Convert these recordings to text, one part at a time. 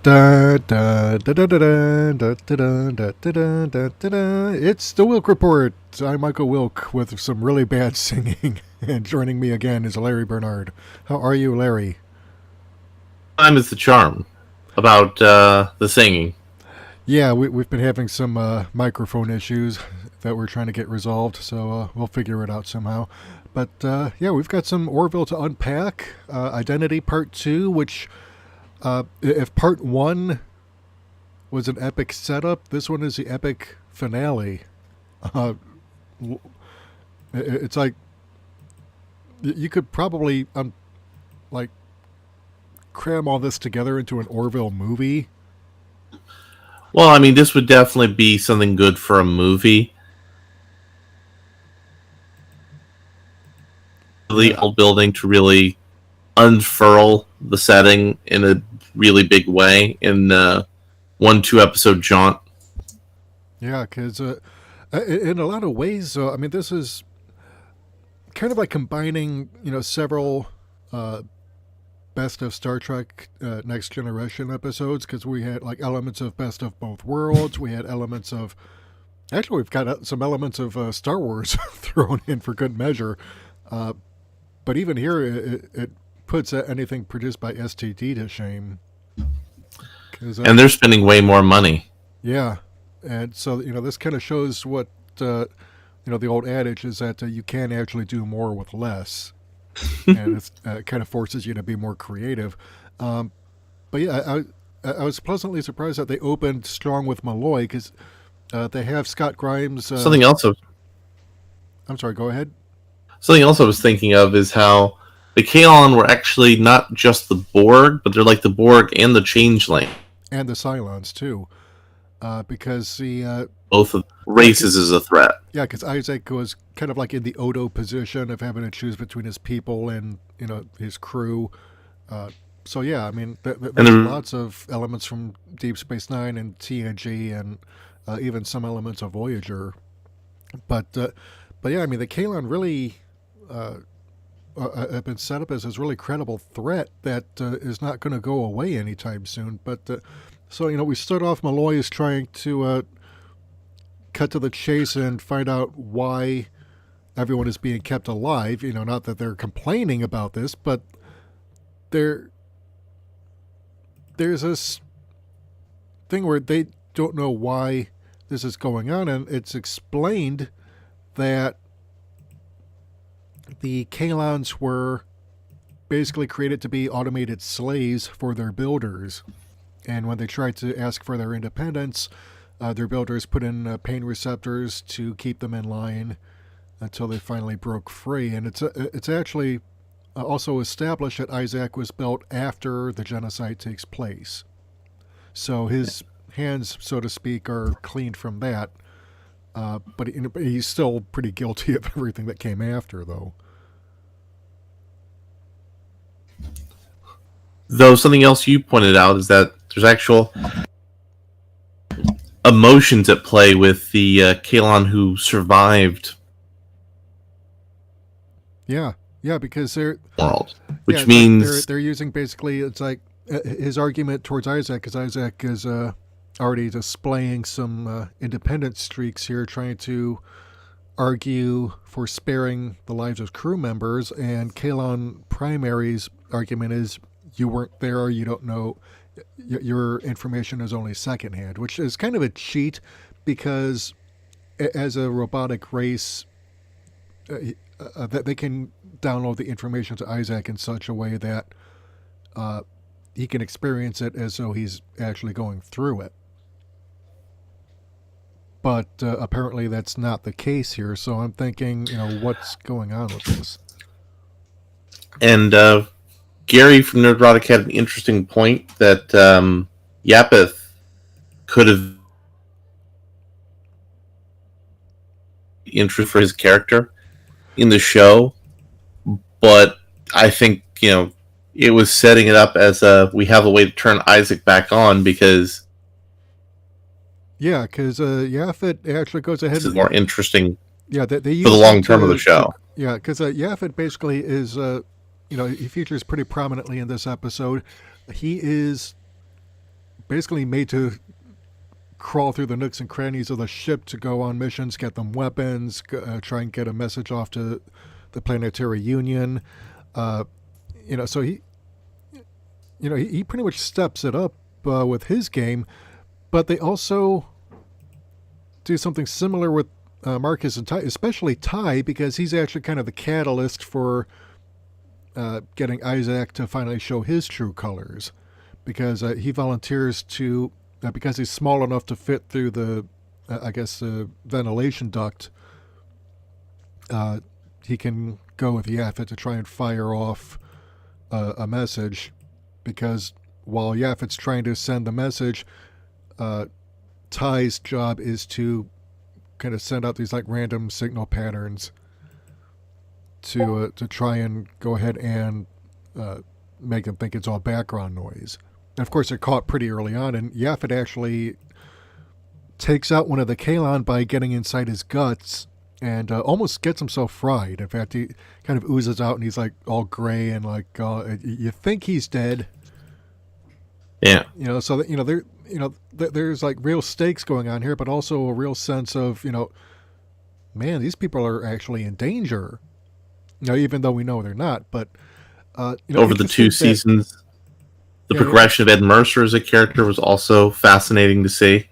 It's the Wilk Report. I'm Michael Wilk with some really bad singing, and joining me again is Larry Bernard. How are you, Larry? Time is the charm about the singing. Yeah, we've been having some microphone issues that we're trying to get resolved, so we'll figure it out somehow. But yeah, we've got some Orville to unpack. Identity Part 2, which, if Part 1 was an epic setup, this one is the epic finale. Uh, it's like you could probably like cram all this together into an Orville movie. Well, I mean, this would definitely be something good for a movie. The old building to really unfurl the setting in a really big way in 1-2 episode jaunt. Yeah, because in a lot of ways, I mean, this is kind of like combining, several best of Star Trek Next Generation episodes, because we had like elements of Best of Both Worlds. We had elements of, actually, we've got some elements of Star Wars thrown in for good measure. But even here, it puts anything produced by STD to shame. And they're spending way more money. Yeah, and so this kind of shows what the old adage is that you can actually do more with less, and it kind of forces you to be more creative. But yeah, I was pleasantly surprised that they opened strong with Malloy, because they have Scott Grimes. Something else. I'm sorry. Go ahead. Something else I was thinking of is how the Kaylon were actually not just the Borg, but they're like the Borg and the Changeling. And the Cylons, too. Because the... both of races is a threat. Yeah, because Isaac was kind of like in the Odo position of having to choose between his people and, his crew. So, yeah, I mean, there's lots of elements from Deep Space Nine and TNG and even some elements of Voyager. But yeah, I mean, the Kaylon really... have been set up as this really credible threat that is not going to go away anytime soon. But so we start off. Malloy is trying to cut to the chase and find out why everyone is being kept alive. Not that they're complaining about this, but there's this thing where they don't know why this is going on, and it's explained that the Kaylons were basically created to be automated slaves for their builders. And when they tried to ask for their independence, their builders put in pain receptors to keep them in line until they finally broke free. And it's actually also established that Isaac was built after the genocide takes place. So his hands, so to speak, are cleaned from that. But he's still pretty guilty of everything that came after, though. Though something else you pointed out is that there's actual emotions at play with the Kaylon who survived. Yeah, because they're world, which means like they're using basically, it's like his argument towards Isaac, because Isaac is already displaying some independent streaks here, trying to argue for sparing the lives of crew members, and Kaylon Primary's argument is you weren't there, you don't know, your information is only secondhand, which is kind of a cheat, because as a robotic race, that they can download the information to Isaac in such a way that he can experience it as though he's actually going through it. But apparently that's not the case here, so I'm thinking, what's going on with this? And Gary from Nerdrotic had an interesting point that Yapeth could have interest for his character in the show, but I think it was setting it up as we have a way to turn Isaac back on, because Yaphet actually goes ahead. This is more interesting. Yeah, they for the long term of the show. Yeah, because Yaphet basically is, he features pretty prominently in this episode. He is basically made to crawl through the nooks and crannies of the ship to go on missions, get them weapons, try and get a message off to the Planetary Union. So he pretty much steps it up with his game, but they also do something similar with Marcus and Ty, especially Ty, because he's actually kind of the catalyst for getting Isaac to finally show his true colors, because he volunteers to, because he's small enough to fit through the, ventilation duct, he can go with Yaphet to try and fire off a message, because while Yaphet's trying to send the message, Ty's job is to kind of send out these like random signal patterns to try and go ahead and make them think it's all background noise. And of course, they're caught pretty early on, and Yaphet actually takes out one of the Kaylon by getting inside his guts and almost gets himself fried. In fact, he kind of oozes out, and he's like all gray and like you think he's dead. Yeah. So that, there's like real stakes going on here, but also a real sense of, man, these people are actually in danger. Even though we know they're not, but over the 2 seasons. The progression of Ed Mercer as a character was also fascinating to see.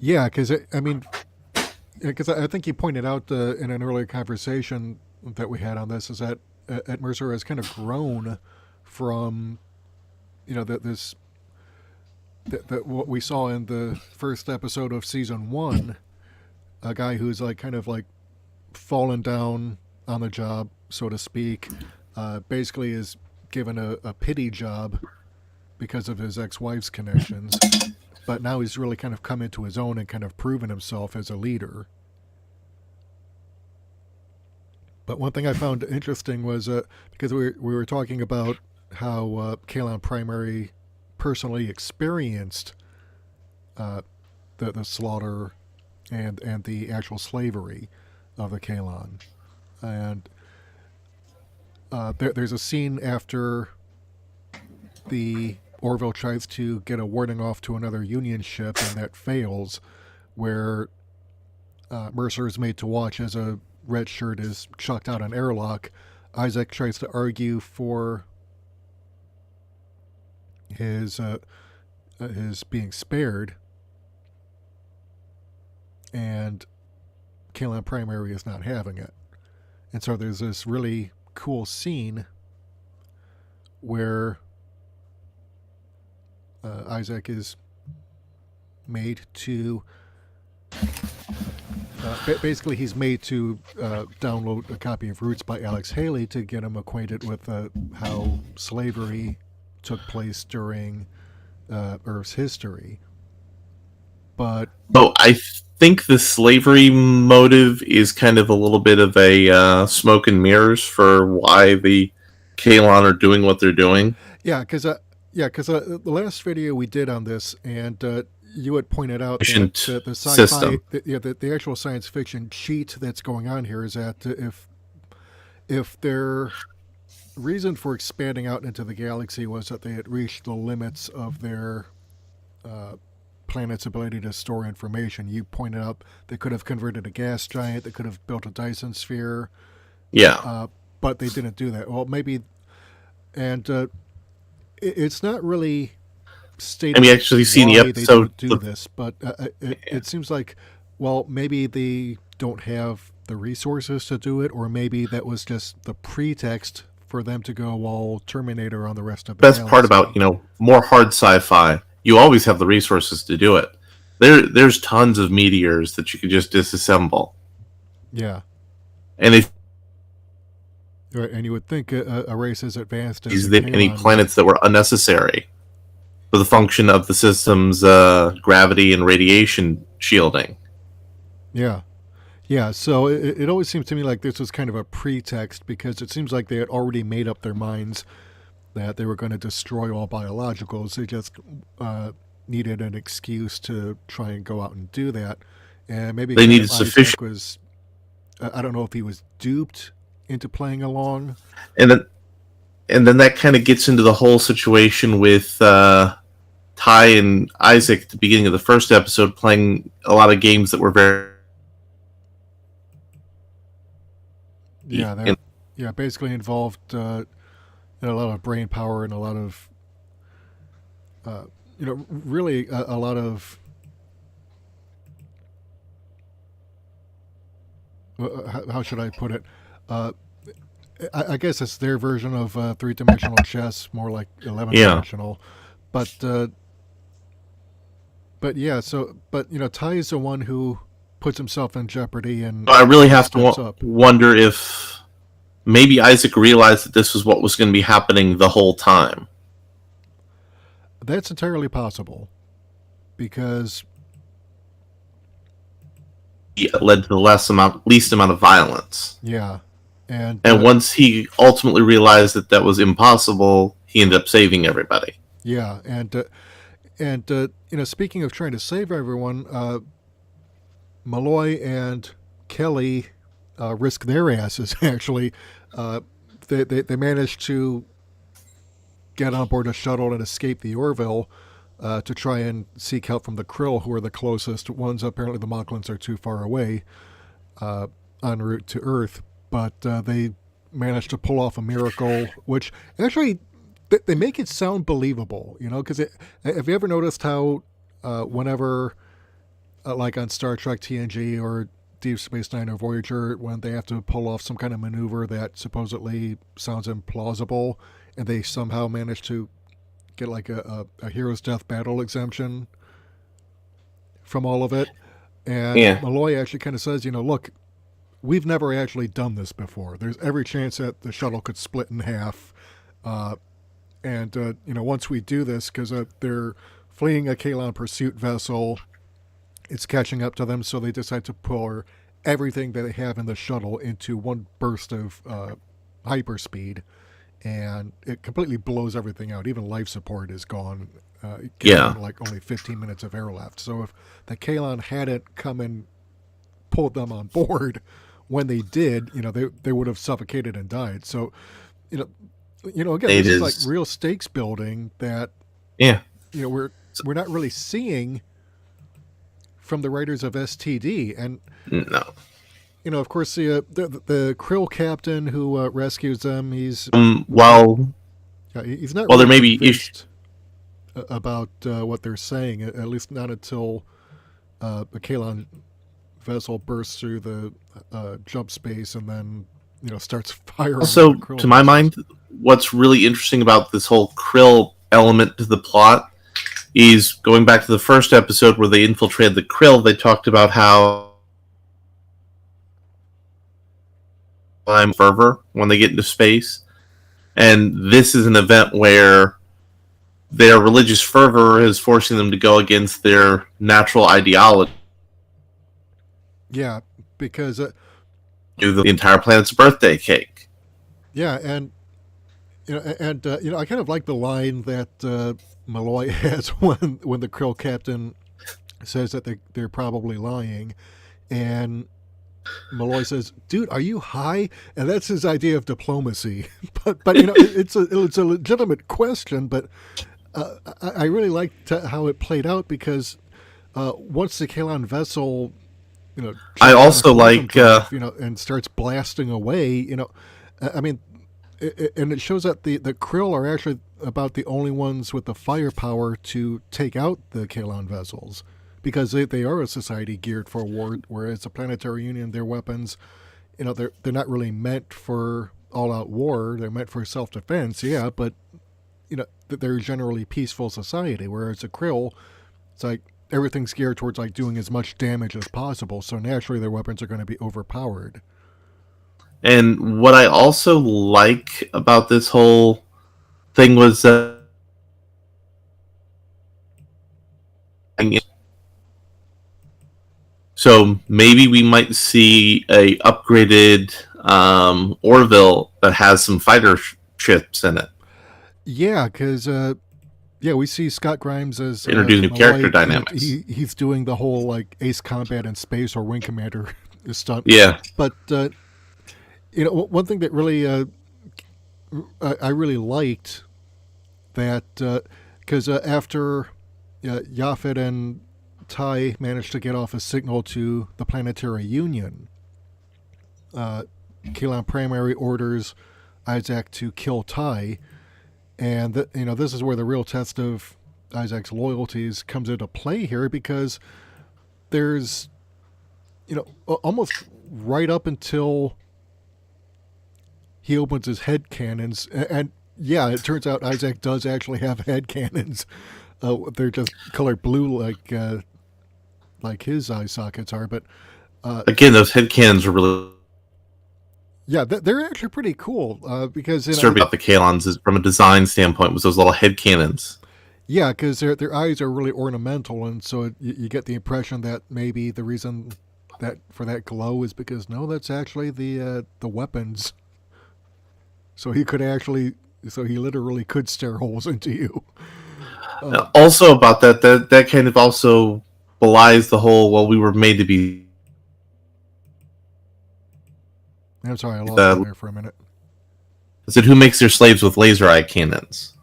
Yeah, because I think you pointed out in an earlier conversation that we had on this, is that Ed Mercer has kind of grown from, that what we saw in the first episode of season 1, a guy who's like kind of like fallen down on the job, so to speak, basically is given a pity job because of his ex-wife's connections, but now he's really kind of come into his own and kind of proven himself as a leader. But one thing I found interesting was because we were talking about how Kaylon Primary personally experienced the slaughter and the actual slavery of the Kaylon, and there's a scene after the Orville tries to get a warning off to another Union ship, and that fails, where Mercer is made to watch as a red shirt is chucked out an airlock. Isaac tries to argue for his being spared, and Kaylon Primary is not having it. And so there's this really cool scene where Isaac is made to basically he's made to download a copy of Roots by Alex Haley to get him acquainted with how slavery took place during Earth's history. But I think the slavery motive is kind of a little bit of a smoke and mirrors for why the Kaylon are doing what they're doing. Yeah, because the last video we did on this, and you had pointed out that the sci-fi, the actual science fiction cheat that's going on here is that if their reason for expanding out into the galaxy was that they had reached the limits of their planet's ability to store information, you pointed out they could have converted a gas giant, they could have built a Dyson sphere. Yeah. But they didn't do that. Well, maybe, and it's not really stated. I mean, actually, seen the episode. They don't do this, but it seems like, well, maybe they don't have the resources to do it, or maybe that was just the pretext for them to go all Terminator on the rest of the best galaxy. Part about more hard sci-fi, you always have the resources to do it. There's tons of meteors that you could just disassemble. Yeah, and if right, and you would think a race as advanced as any planets that were unnecessary for the function of the system's gravity and radiation shielding. Yeah. Yeah, so it always seems to me like this was kind of a pretext, because it seems like they had already made up their minds that they were going to destroy all biologicals. They just needed an excuse to try and go out and do that. And maybe they needed sufficient. Was, I don't know if he was duped into playing along. And then that kind of gets into the whole situation with Ty Ty and Isaac at the beginning of the first episode playing a lot of games that were very basically involved in a lot of brain power and a lot of really a lot of how should I put it? I guess it's their version of three-dimensional chess, more like 11-dimensional. But yeah, but Ty is the one who puts himself in jeopardy, and I really have to wonder if maybe Isaac realized that this was what was going to be happening the whole time. That's entirely possible, because it led to the least amount of violence. Yeah, and once he ultimately realized that was impossible, he ended up saving everybody. Yeah, and speaking of trying to save everyone, Malloy and Kelly risk their asses. Actually, they managed to get on board a shuttle and escape the Orville to try and seek help from the Krill, who are the closest ones. Apparently, the Mocklins are too far away en route to Earth, but they managed to pull off a miracle, which actually they make it sound believable, because have you ever noticed how whenever, like on Star Trek TNG or Deep Space Nine or Voyager, when they have to pull off some kind of maneuver that supposedly sounds implausible, and they somehow manage to get like a hero's death battle exemption from all of it. And Malloy actually kind of says, look, we've never actually done this before. There's every chance that the shuttle could split in half. And once we do this, because they're fleeing a Kaylon pursuit vessel, it's catching up to them, so they decide to pour everything that they have in the shuttle into one burst of hyperspeed, and it completely blows everything out. Even life support is gone. Like only 15 minutes of air left. So if the Kaylon hadn't come and pulled them on board when they did, they would have suffocated and died. So, again, this is like real stakes building that, we're not really seeing from the writers of STD. And no, of course, the Krill captain who rescues them, he's he's not. Well, there may be about what they're saying, at least not until a Kaylon vessel bursts through the jump space and then starts firing. Also, to my mind, what's really interesting about this whole Krill element to the plot is going back to the first episode where they infiltrated the Krill. They talked about how I'm fervor when they get into space, and this is an event where their religious fervor is forcing them to go against their natural ideology. Yeah, because do the entire planet's birthday cake. Yeah, and I kind of like the line that Malloy has when the Krill captain says that they're probably lying, and Malloy says, "Dude, are you high?" And that's his idea of diplomacy. but it's a legitimate question. But I really liked how it played out, because once the Kaylon vessel, I also like and starts blasting away. I mean, and it shows that the Krill are actually about the only ones with the firepower to take out the Kaylon vessels, because they are a society geared for war, whereas the Planetary Union, their weapons, they're not really meant for all-out war. They're meant for self-defense, yeah, but they're generally peaceful society, whereas the Krill, it's like everything's geared towards like doing as much damage as possible, so naturally their weapons are going to be overpowered. And what I also like about this whole thing was so maybe we might see a upgraded Orville that has some fighter ships in it. Yeah, because we see Scott Grimes as introducing new character dynamics. He's doing the whole like Ace Combat in space or Wing Commander stunt. Yeah, but one thing that really I really liked that, because after Yaphet and Tai managed to get off a signal to the Planetary Union. Kaylon Primary orders Isaac to kill Tai, and this is where the real test of Isaac's loyalties comes into play here, because there's almost right up until he opens his head cannons, and yeah, it turns out Isaac does actually have head cannons. They're just colored blue like his eye sockets are, but again, those head cannons are really yeah, they're actually pretty cool because disturbing about the Kaylons is, from a design standpoint, was those little head cannons. Yeah, because their eyes are really ornamental, and so you get the impression that maybe the reason that for that glow is because no, that's actually the weapons. So he literally could stare holes into you. Also, about that kind of also belies the whole, well, we were made to be. I'm sorry, I lost you there for a minute. I said, who makes their slaves with laser eye cannons?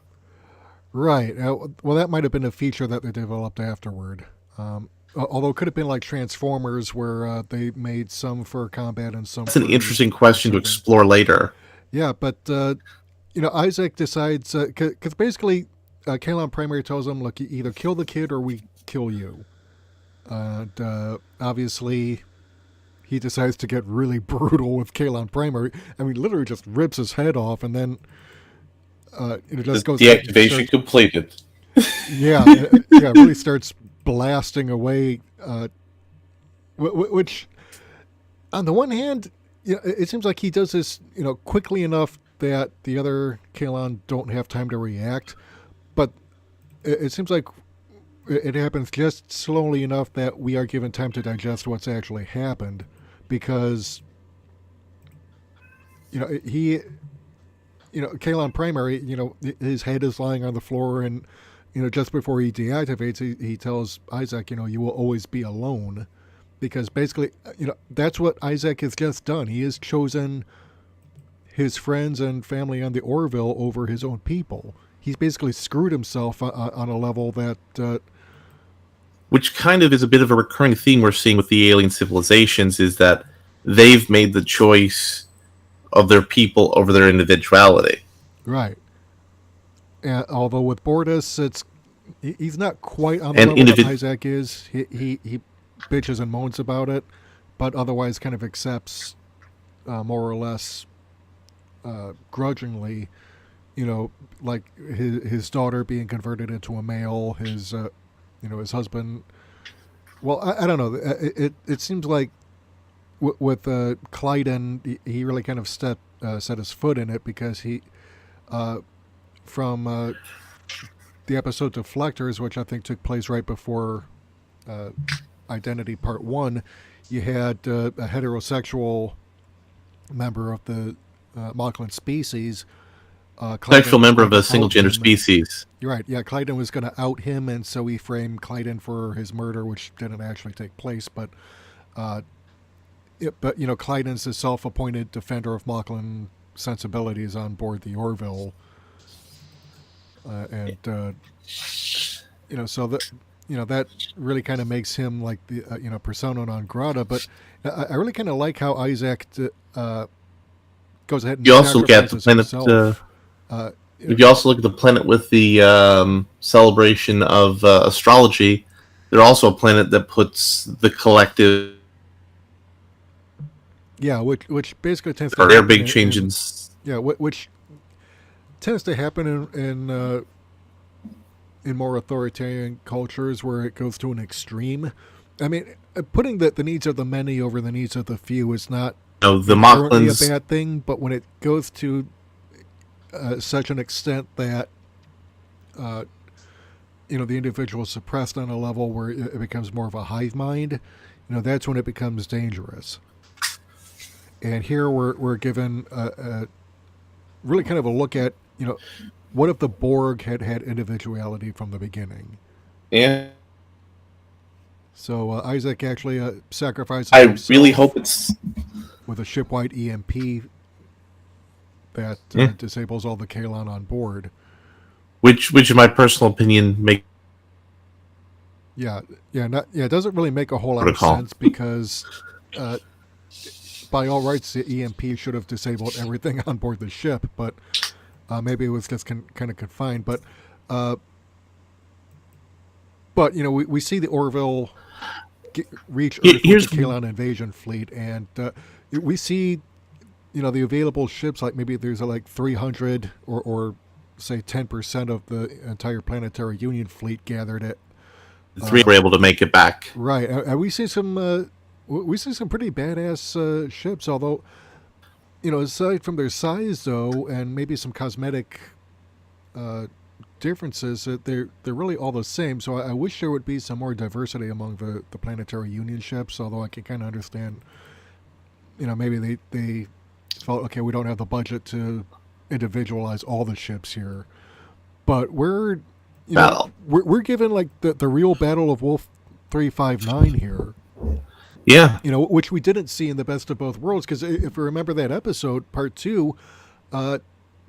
Right. Well, that might have been a feature that they developed afterward. Although it could have been like Transformers, where they made some for combat and some. That's an interesting question to explore later. Yeah, but Isaac decides because basically, Kaylon Primary tells him, "Look, you either kill the kid or we kill you." And obviously, he decides to get really brutal with Kaylon Primary. I mean, literally just rips his head off, and then it just goes. Deactivation completed. Yeah, really starts blasting away. Which, on the one hand, it seems like he does this, quickly enough that the other Kaylon don't have time to react. But it seems like it happens just slowly enough that we are given time to digest what's actually happened, because Kaylon Primary, his head is lying on the floor, and just before he deactivates, he tells Isaac, you will always be alone, because basically, that's what Isaac has just done. He has chosen his friends and family on the Orville over his own people. He's basically screwed himself on a level that. Which kind of is a bit of a recurring theme we're seeing with the alien civilizations, is that they've made the choice of their people over their individuality. Right. Although with Bortus, he's not quite on the level that Isaac is. He bitches and moans about it, but otherwise kind of accepts more or less grudgingly, like his daughter being converted into a male, his husband. Well, I don't know. It seems like with Clyden, he really kind of set his foot in it, because he, from the episode Deflectors, which I think took place right before Identity Part 1, you had a heterosexual member of the Moclan species. Sexual member of a single-gender species. You're right. Yeah, Clyden was going to out him, and so he framed Clyden for his murder, which didn't actually take place. But, Clyden's the self-appointed defender of Moclan sensibilities on board the Orville, so that really kind of makes him like the persona non grata. But I really kind of like how Isaac goes ahead and you also look at the planet. If you also look at the planet with the celebration of astrology, they're also a planet that puts the collective. Yeah, which basically tends to. There are big changes. Yeah, which tends to happen in more authoritarian cultures where it goes to an extreme. I mean, putting the needs of the many over the needs of the few is not the Moclans a bad thing, but when it goes to such an extent that the individual is suppressed on a level where it becomes more of a hive mind, that's when it becomes dangerous. And here we're given a really kind of a look at what if the Borg had individuality from the beginning. Yeah. So Isaac actually sacrifices himself. I really hope it's with a shipwide EMP that disables all the Kaylon on board. Which in my personal opinion, Yeah, it doesn't really make a whole lot of protocol. sense because, uh, by all rights, the EMP should have disabled everything on board the ship, but maybe it was just kind of confined. Uh, but we see the Orville reach Earth with the Here's Kaylon invasion fleet, and we see the available ships, like maybe there's like 300 or say 10% of the entire planetary union fleet gathered at the three were able to make it back. right, and we see some pretty badass ships, although aside from their size though, and maybe some cosmetic uh, differences, they're really all the same. So I wish there would be some more diversity among the planetary union ships, although I can kind of understand maybe they felt, okay, we don't have the budget to individualize all the ships here, but Battle. we're given like the real battle of Wolf 359 here, Yeah. which we didn't see in the Best of Both Worlds, because if you remember that episode, part 2, the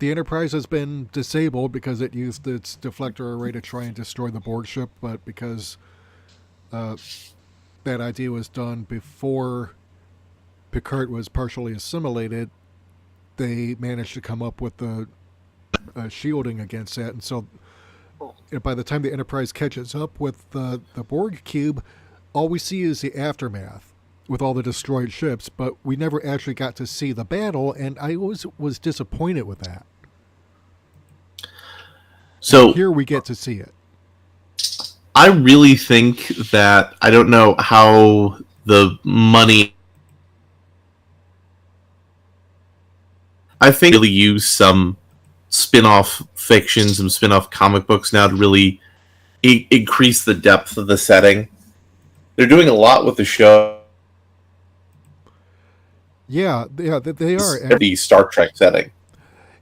Enterprise has been disabled because it used its deflector array to try and destroy the Borg ship, but because that idea was done before Picard was partially assimilated, they managed to come up with the shielding against that. And so by the time the Enterprise catches up with the Borg cube, all we see is the aftermath with all the destroyed ships, but we never actually got to see the battle, and I always was disappointed with that. So and here we get to see it. I really think that, I don't know how the money, I think really use some spin-off fiction, some spin-off comic books now to really increase the depth of the setting. They're doing a lot with the show. Yeah, they are. The Star Trek setting.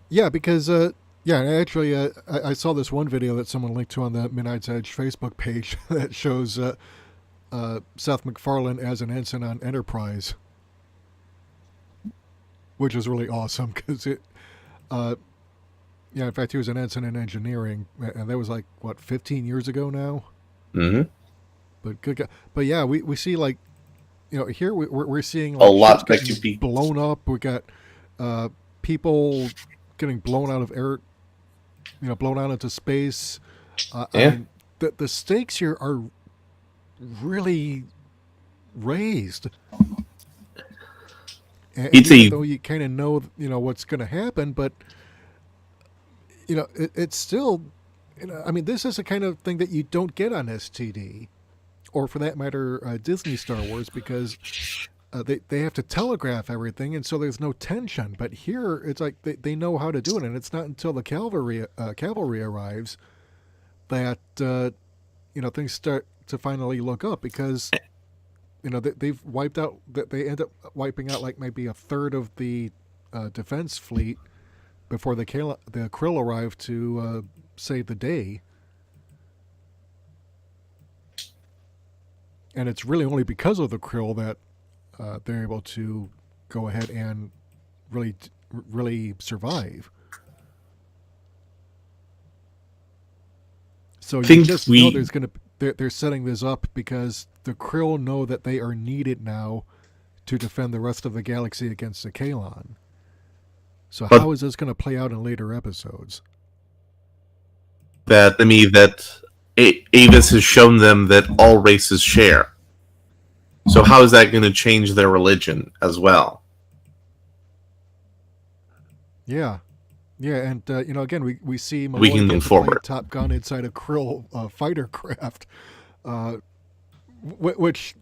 Yeah, because actually, I saw this one video that someone linked to on the Midnight's Edge Facebook page that shows Seth MacFarlane as an ensign on Enterprise, which is really awesome because in fact, he was an ensign in engineering, and that was like, what, 15 years ago now? Mm-hmm. But good guy. But yeah, we see, like, here we're seeing like a lot that getting could be blown up. We got people getting blown out of air, blown out into space. Yeah. I mean, the stakes here are really raised. And even though you kind of know, what's going to happen, but it's still, I mean, this is the kind of thing that you don't get on STD, or for that matter, Disney Star Wars, because they have to telegraph everything, and so there's no tension. But here, it's like they know how to do it, and it's not until the cavalry arrives that things start to finally look up, because they've wiped out. They end up wiping out like maybe a third of the defense fleet before the Krill arrive to save the day. And it's really only because of the Krill that they're able to go ahead and really survive. So you just know they're setting this up because the Krill know that they are needed now to defend the rest of the galaxy against the Kaylon. So how is this going to play out in later episodes? That Avis has shown them that all races share. So how is that going to change their religion as well? Yeah, and again, we see Malloy can move forward. Top Gun inside a Krill fighter craft, which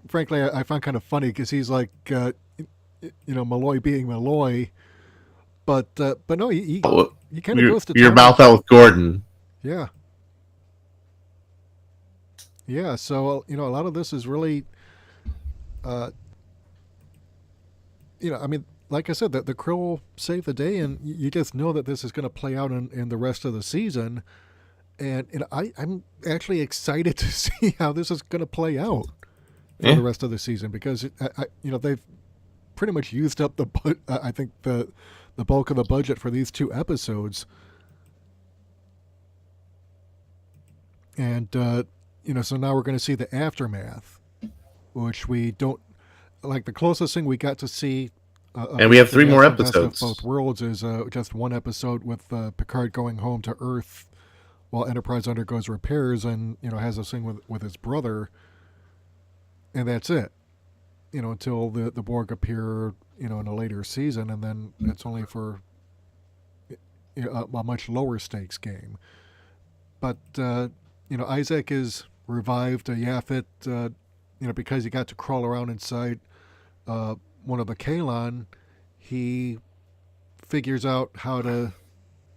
frankly I find kind of funny because he's like Malloy being Malloy, but no, he kind of goes to your town. mouth out with Gordon. Yeah. Yeah, so a lot of this is really, I mean, like I said, the Krill saved the day, and you just know that this is going to play out in the rest of the season, and I'm actually excited to see how this is going to play out for the rest of the season, because they've pretty much used up I think the bulk of the budget for these 2 episodes, and So now we're going to see the aftermath, which we don't like. The closest thing we got to see, And we have the 3 more best of episodes. both worlds, is just one episode with Picard going home to Earth while Enterprise undergoes repairs, and has a thing with his brother, and that's it. Until the Borg appear, in a later season, and then it's only for a much lower stakes game. But Isaac is revived. Yaphet, because he got to crawl around inside one of the Kaylon, he figures out how to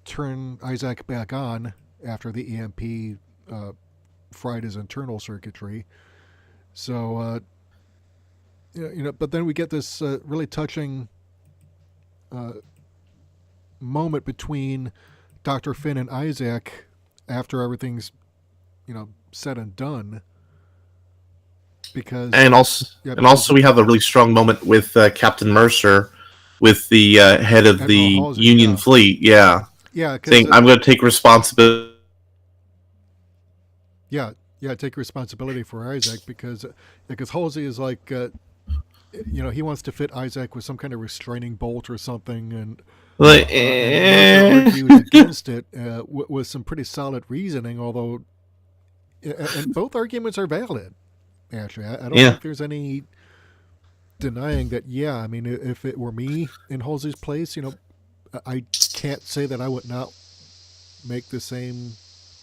turn Isaac back on after the EMP fried his internal circuitry. So, but then we get this really touching moment between Dr. Finn and Isaac after everything's, said and done. Because And also we have a really strong moment with Captain Mercer, with the head of Admiral the Halsey, Union fleet. Yeah, yeah, saying I'm going to take responsibility. yeah, take responsibility for Isaac, because Halsey is like, he wants to fit Isaac with some kind of restraining bolt or something, and Mercer argues against it with some pretty solid reasoning. Although, and both arguments are valid. Actually, I don't think there's any denying that. Yeah, I mean, if it were me in Halsey's place, I can't say that I would not make the same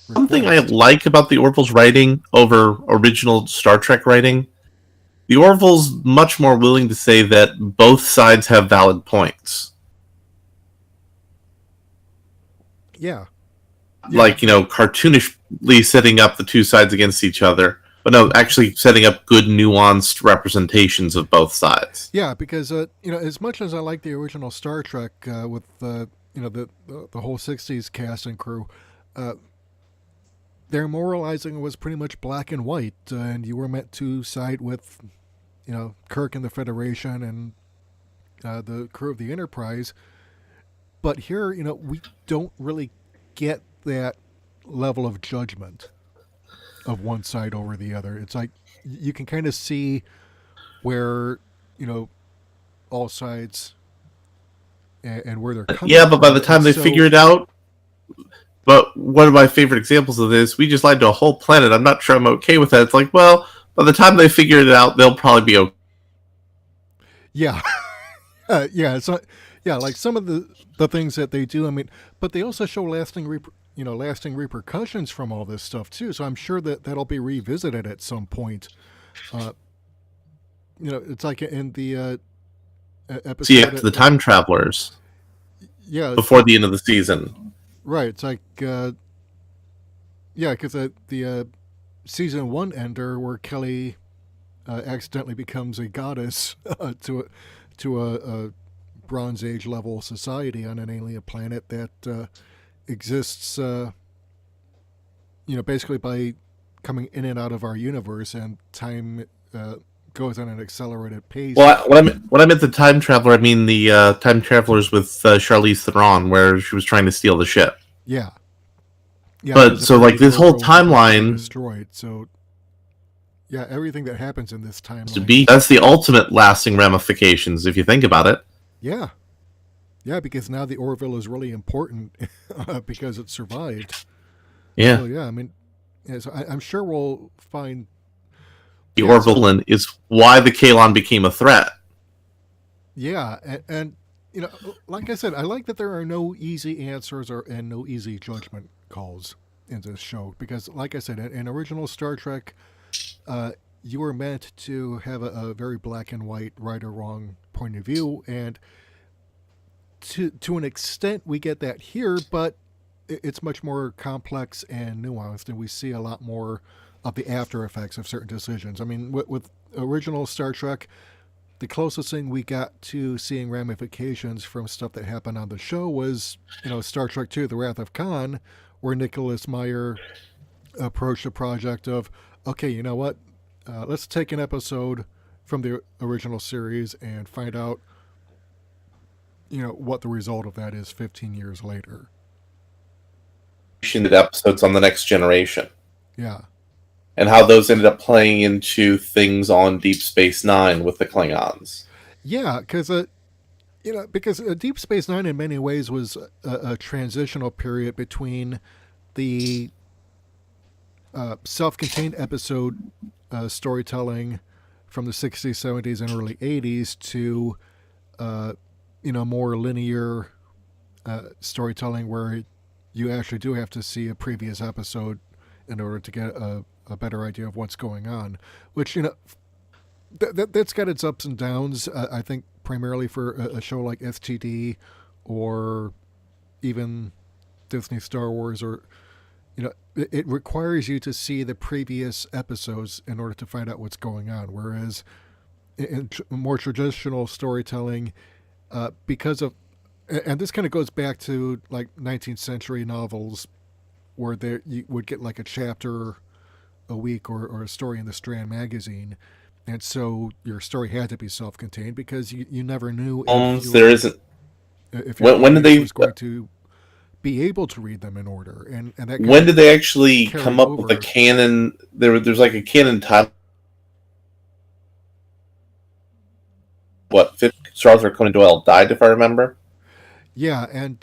request. Something I like about the Orville's writing over original Star Trek writing, the Orville's much more willing to say that both sides have valid points. Yeah. Like, cartoonishly setting up the two sides against each other. But no, actually setting up good, nuanced representations of both sides. Yeah, because as much as I like the original Star Trek with the whole '60s cast and crew, their moralizing was pretty much black and white, and you were meant to side with, Kirk and the Federation and the crew of the Enterprise. But here, we don't really get that level of judgment of one side over the other. It's like you can kind of see where, all sides and where they're coming Yeah, but by from. the time they figure it out, but one of my favorite examples of this, we just lied to a whole planet. I'm not sure I'm okay with that. It's like, well, by the time they figure it out, they'll probably be okay. Yeah. Yeah. So, yeah, like some of the things that they do, I mean, but they also show lasting repercussions from all this stuff too. So I'm sure that that'll be revisited at some point. It's like in the episode. See, after the Time Travelers. Yeah. Before the end of the season. Right. It's like, because the season 1 ender where Kelly accidentally becomes a goddess to a Bronze Age level society on an alien planet that exists, basically by coming in and out of our universe, and time goes on an accelerated pace. Well, when I meant the Time Traveler, I mean the Time Travelers with Charlize Theron, where she was trying to steal the ship. Yeah. Yeah. But so, like, this whole timeline destroyed. So, yeah, everything that happens in this timeline. That's the ultimate lasting ramifications, if you think about it. Yeah. Yeah, because now the Orville is really important because it survived. Yeah. So, yeah, I mean, so I'm sure we'll find... The Orville is why the Kaylon became a threat. Yeah, and like I said, I like that there are no easy answers and no easy judgment calls in this show. Because, like I said, in original Star Trek, you were meant to have a very black and white, right or wrong point of view, and to an extent we get that here, but it's much more complex and nuanced, and we see a lot more of the after effects of certain decisions. I mean, with original Star Trek, the closest thing we got to seeing ramifications from stuff that happened on the show was, Star Trek II, The Wrath of Khan, where Nicholas Meyer approached the project of, okay, you know what, let's take an episode from the original series and find out, what the result of that is 15 years later. Episodes on the Next Generation. Yeah. and how those ended up playing into things on Deep Space Nine with the Klingons. Yeah, because Deep Space Nine in many ways was a transitional period between the self-contained episode storytelling from the 60s, 70s, and early 80s to more linear storytelling where you actually do have to see a previous episode in order to get a better idea of what's going on, which that's got its ups and downs. I think primarily for a show like STD or even Disney Star Wars, or it requires you to see the previous episodes in order to find out what's going on. Whereas in more traditional storytelling, because of, and this kind of goes back to like 19th century novels, where you would get like a chapter a week or a story in the Strand magazine, and so your story had to be self-contained because you never knew There isn't. If your When did they was going to be able to read them in order, and that when did they actually come up over. with a canon? There's like a canon title. What, Sir Arthur Conan Doyle died, if I remember. Yeah, and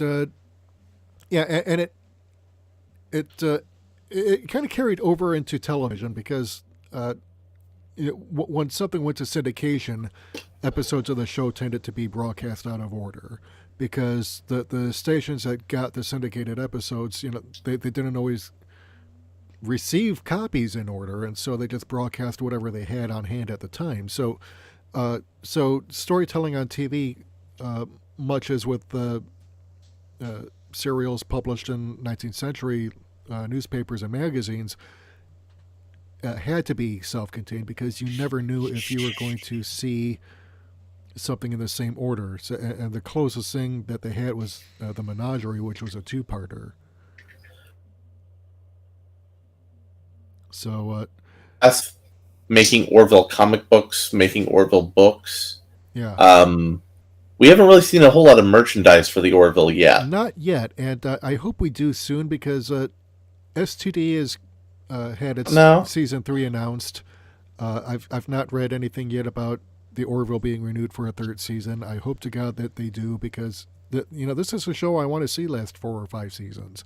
it kind of carried over into television because when something went to syndication, episodes of the show tended to be broadcast out of order because the stations that got the syndicated episodes, they didn't always receive copies in order, and so they just broadcast whatever they had on hand at the time. So storytelling on TV, much as with the serials published in 19th century newspapers and magazines, had to be self-contained because you never knew if you were going to see something in the same order. So, and the closest thing that they had was the Menagerie, which was a two-parter. So That's making Orville comic books, making Orville books. yeah. We haven't really seen a whole lot of merchandise for the Orville yet. Not yet, and I hope we do soon because STD has had its season 3 announced. I've not read anything yet about the Orville being renewed for a third season. I hope to God that they do because this is a show I want to see last 4 or 5 seasons.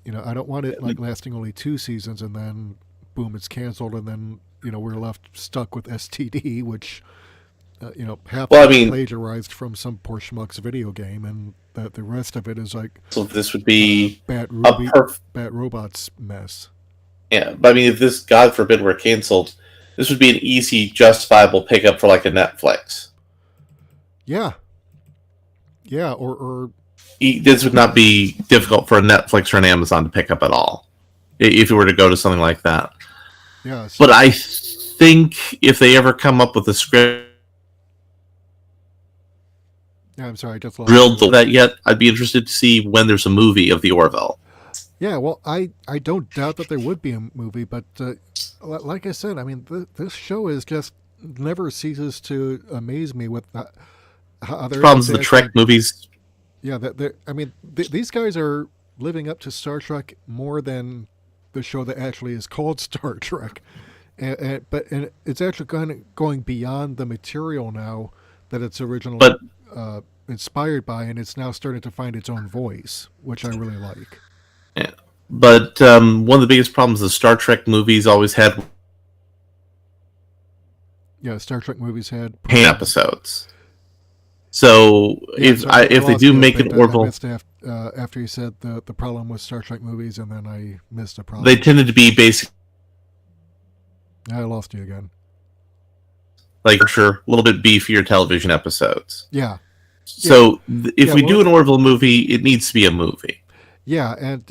I don't want it like lasting only 2 seasons and then boom, it's canceled, and then we're left stuck with STD, which half plagiarized from some poor schmuck's video game, and the rest of it is like. So this would be Bat Robots mess. Yeah, but I mean, if this, God forbid, were canceled, this would be an easy, justifiable pickup for like a Netflix. Yeah. Yeah, or this would not be difficult for a Netflix or an Amazon to pick up at all, if you were to go to something like that. Yeah. But I think if they ever come up with a script, yeah, I'm sorry, I just drilled that yet, I'd be interested to see when there's a movie of the Orville. Yeah, well, I don't doubt that there would be a movie, but like I said, I mean, this show is just never ceases to amaze me with how they're problems with the Trek movies. Yeah, these guys are living up to Star Trek more than the show that actually is called Star Trek, but it's actually going beyond the material now that it's originally inspired by, and it's now starting to find its own voice, which I really like. Yeah, but one of the biggest problems the Star Trek movies always had. Yeah, Star Trek movies had episodes. So if they do make an Orville, after you said the problem with Star Trek movies, and then I missed a problem. They tended to be basic. I lost you again. Like sure, a little bit beefier television episodes. Yeah. So if we do an Orville movie, it needs to be a movie. Yeah, and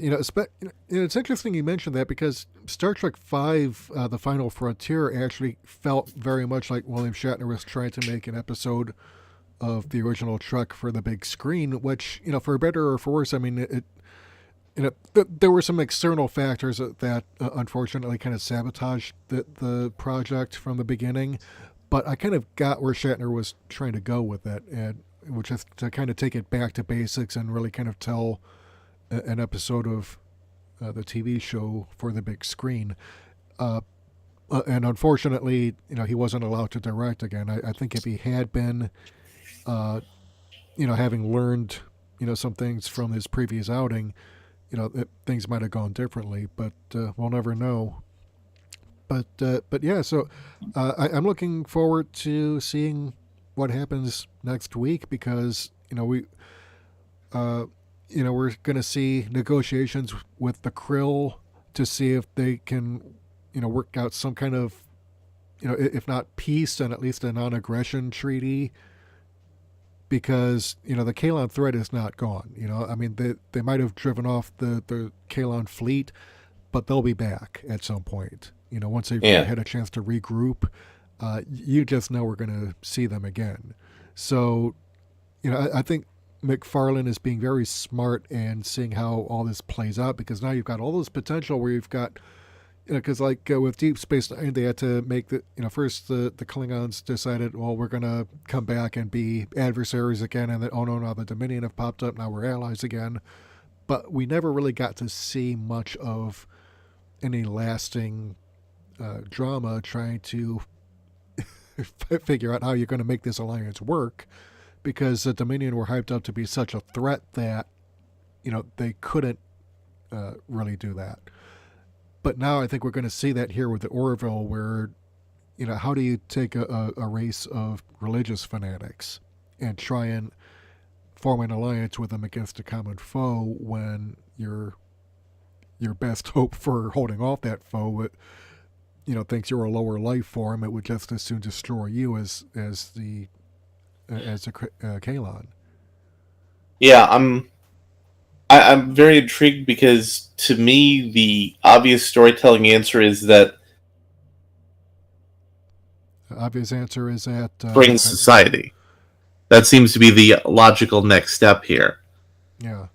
it's interesting you mentioned that because Star Trek V, The Final Frontier, actually felt very much like William Shatner was trying to make an episode of the original Trek for the big screen, which, for better or for worse, I mean, there were some external factors that unfortunately kind of sabotaged the project from the beginning, but I kind of got where Shatner was trying to go with it, and which is to kind of take it back to basics and really kind of tell an episode of the TV show for the big screen. And unfortunately, he wasn't allowed to direct again. I think if he had been, having learned, some things from his previous outing, things might have gone differently. But we'll never know. But yeah, so I'm looking forward to seeing what happens next week because we're going to see negotiations with the Krill to see if they can work out some kind of if not peace, then at least a non-aggression treaty. Because the Kaylon threat is not gone. I mean they might have driven off the Kaylon fleet, but they'll be back at some point. Once they've had a chance to regroup, you just know we're going to see them again. So, I think McFarlane is being very smart and seeing how all this plays out because now you've got all this potential where you've got, because with Deep Space Nine, they had to make first the Klingons decided, well, we're going to come back and be adversaries again, and then, oh no, now the Dominion have popped up, now we're allies again. But we never really got to see much of any lasting drama trying to figure out how you're going to make this alliance work because the Dominion were hyped up to be such a threat that they couldn't really do that. But now I think we're going to see that here with the Orville where how do you take a race of religious fanatics and try and form an alliance with them against a common foe when your best hope for holding off that foe thinks you're a lower life form, it would just as soon destroy you as the Kaylon. Yeah, I'm very intrigued because to me the obvious storytelling answer is that The obvious answer is that brings society. That seems to be the logical next step here. Yeah.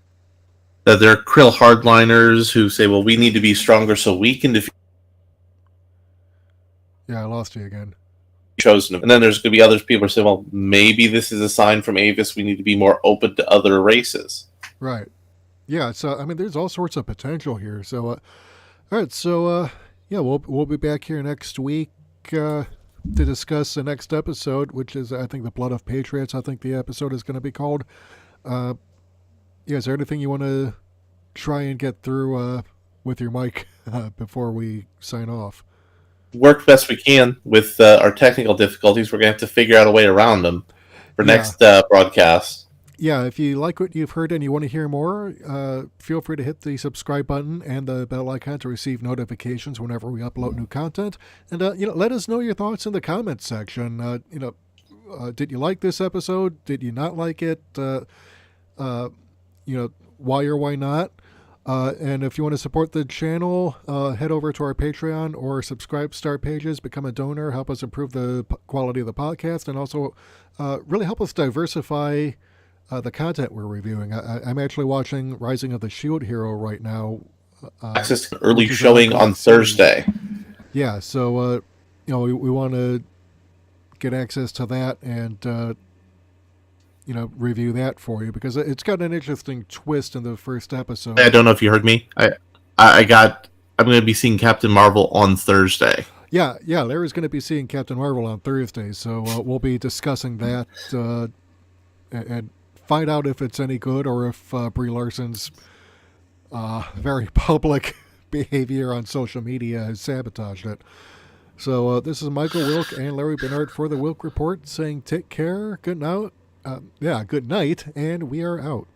That there are Krill hardliners who say, well, we need to be stronger so we can defeat Yeah, I lost you again. chosen. And then there's going to be other people who say, well, maybe this is a sign from Avis. We need to be more open to other races. Right. Yeah. So I mean, there's all sorts of potential here. So, all right. So yeah, we'll be back here next week to discuss the next episode, which is I think the Blood of Patriots. I think the episode is going to be called. Yeah. Is there anything you want to try and get through with your mic before we sign off? Work best we can with our technical difficulties. We're going to have to figure out a way around them for next broadcast. Yeah, if you like what you've heard and you want to hear more, feel free to hit the subscribe button and the bell icon to receive notifications whenever we upload new content. And let us know your thoughts in the comments section. Did you like this episode? Did you not like it? Why or why not? And if you want to support the channel, head over to our Patreon or subscribe star pages, become a donor, help us improve the quality of the podcast, and also really help us diversify the content we're reviewing. I'm actually watching Rising of the Shield Hero right now. Access to early showing on Thursday. Yeah, so we want to get access to that and review that for you because it's got an interesting twist in the first episode. I don't know if you heard me. I'm going to be seeing Captain Marvel on Thursday. Yeah, Larry's going to be seeing Captain Marvel on Thursday, so we'll be discussing that and find out if it's any good or if Brie Larson's very public behavior on social media has sabotaged it. So this is Michael Wilk and Larry Bernard for the Wilk Report saying take care, good night, and we are out.